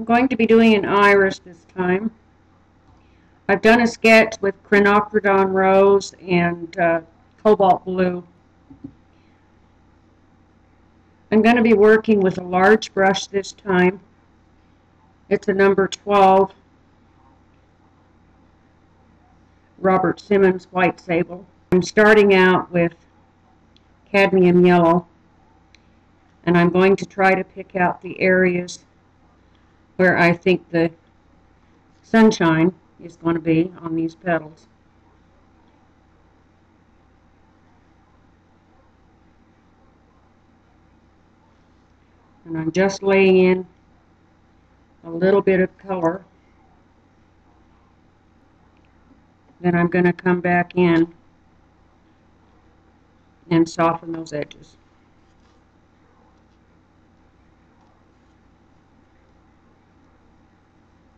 I'm going to be doing an iris this time. I've done a sketch with quinacridone rose and cobalt blue. I'm going to be working with a large brush this time. It's a number 12 Robert Simmons white sable. I'm starting out with cadmium yellow, and I'm going to try to pick out the areas where I think the sunshine is going to be on these petals. And I'm just laying in a little bit of color. Then I'm going to come back in and soften those edges.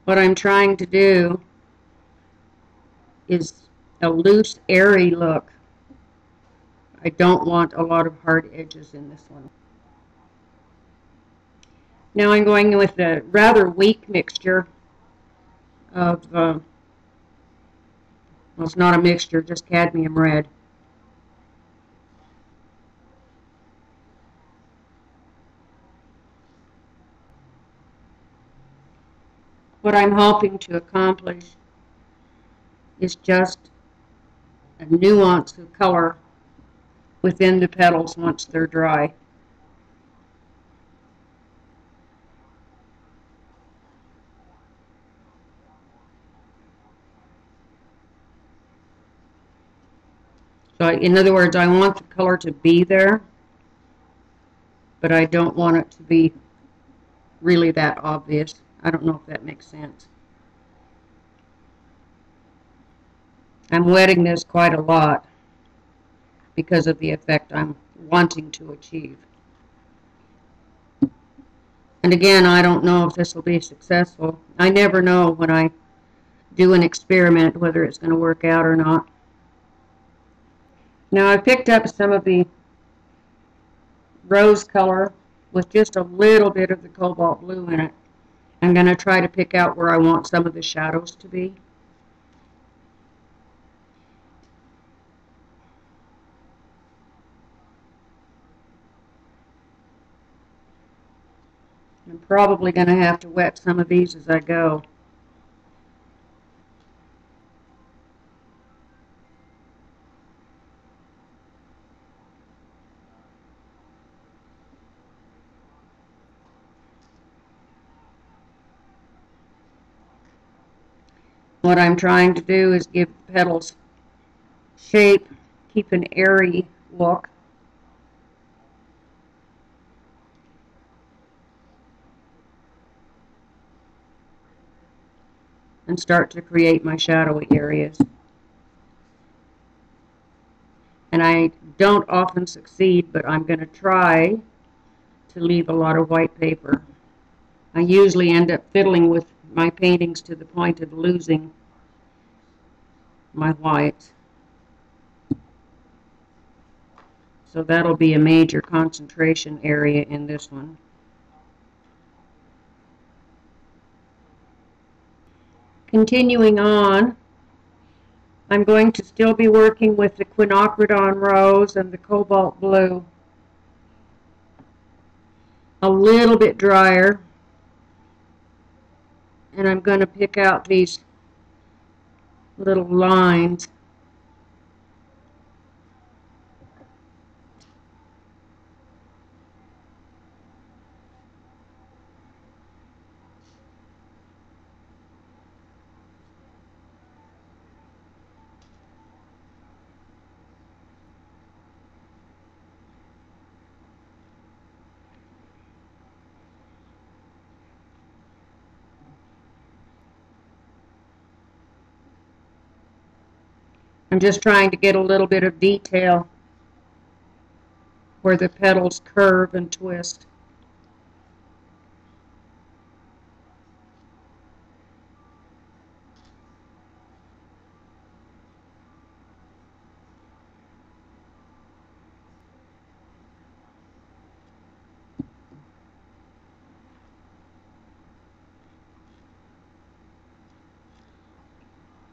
What I'm trying to do is a loose, airy look. I don't want a lot of hard edges in this one. Now I'm going with a rather weak mixture of, well, it's not a mixture, just cadmium red. What I'm hoping to accomplish is just a nuance of color within the petals once they're dry. So in other words, I want the color to be there, but I don't want it to be really that obvious. I don't know if that makes sense. I'm wetting this quite a lot because of the effect I'm wanting to achieve. And again, I don't know if this will be successful. I never know when I do an experiment whether it's going to work out or not. Now I picked up some of the rose color with just a little bit of the cobalt blue in it. I'm going to try to pick out where I want some of the shadows to be. I'm probably going to have to wet some of these as I go. What I'm trying to do is give the petals shape, keep an airy look. And start to create my shadowy areas. And I don't often succeed, but I'm going to try to leave a lot of white paper. I usually end up fiddling with my paintings to the point of losing my whites. So that'll be a major concentration area in this one. Continuing on, I'm going to still be working with the quinacridone rose and the cobalt blue. A little bit drier. And I'm going to pick out these little lines. I'm just trying to get a little bit of detail where the petals curve and twist.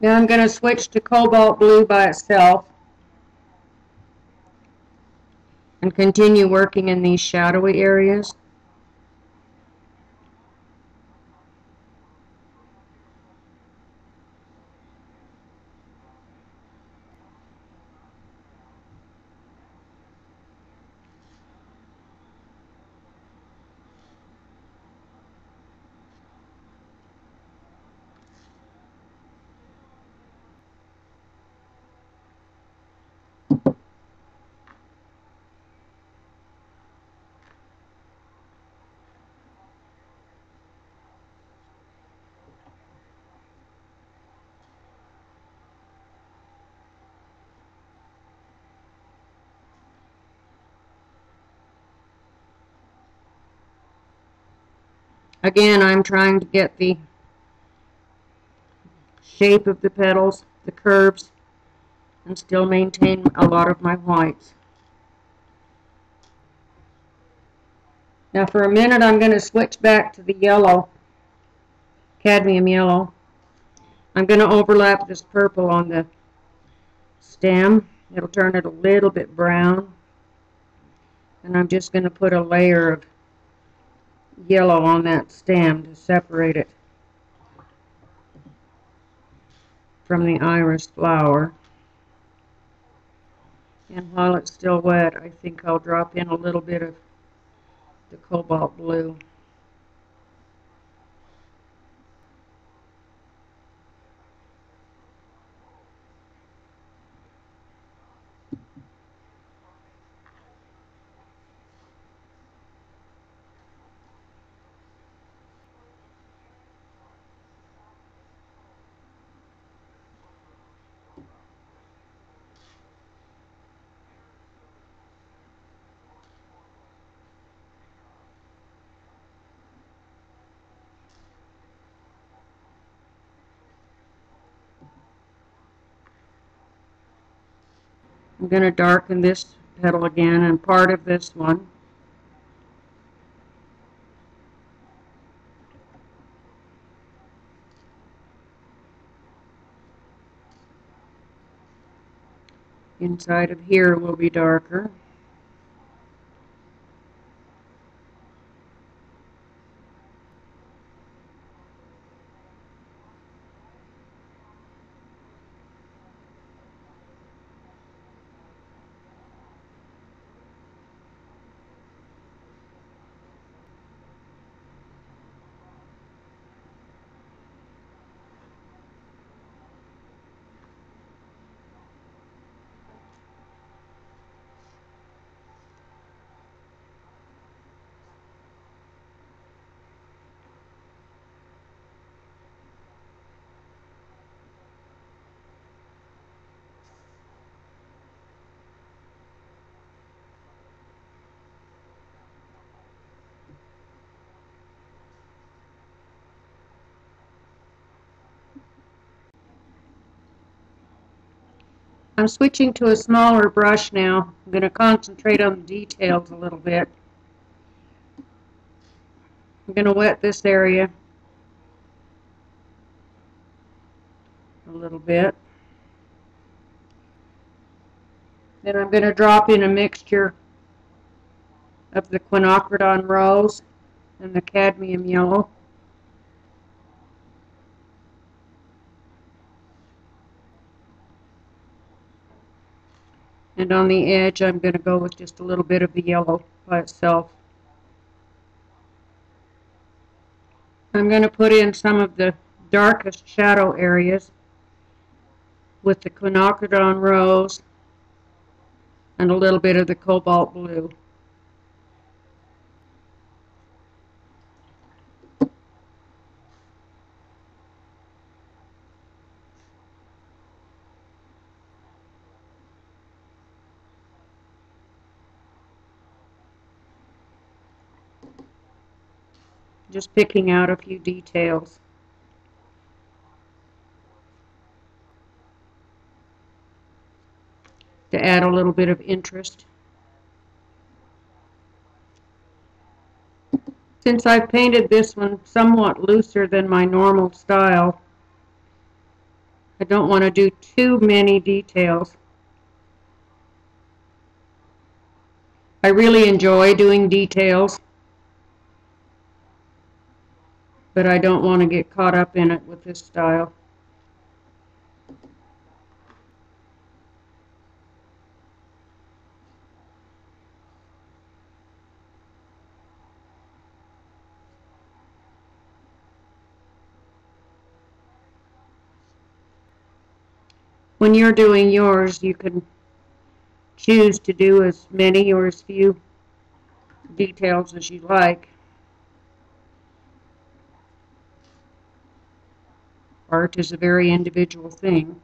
Now I'm going to switch to cobalt blue by itself and continue working in these shadowy areas. Again, I'm trying to get the shape of the petals, the curves, and still maintain a lot of my whites. Now for a minute I'm going to switch back to the yellow, cadmium yellow. I'm going to overlap this purple on the stem. It'll turn it a little bit brown. And I'm just going to put a layer of yellow on that stem to separate it from the iris flower. And while it's still wet, I think I'll drop in a little bit of the cobalt blue. I'm going to darken this petal again and part of this one. Inside of here will be darker. I'm switching to a smaller brush now. I'm going to concentrate on the details a little bit. I'm going to wet this area a little bit. Then I'm going to drop in a mixture of the quinacridone rose and the cadmium yellow. And on the edge I'm going to go with just a little bit of the yellow by itself. I'm going to put in some of the darkest shadow areas with the quinacridone rose and a little bit of the cobalt blue. Just picking out a few details. To add a little bit of interest. Since I've painted this one somewhat looser than my normal style, I don't want to do too many details. I really enjoy doing details, but I don't want to get caught up in it with this style. When you're doing yours, you can choose to do as many or as few details as you like. Art is a very individual thing.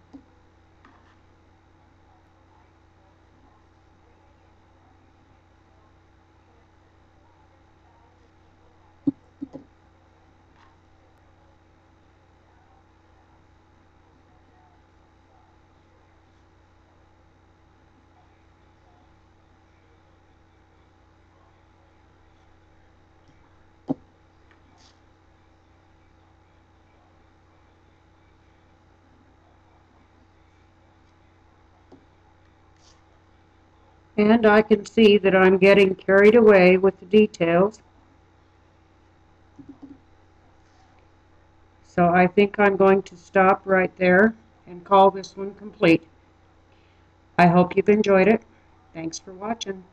And I can see that I'm getting carried away with the details. So I think I'm going to stop right there and call this one complete. I hope you've enjoyed it. Thanks for watching.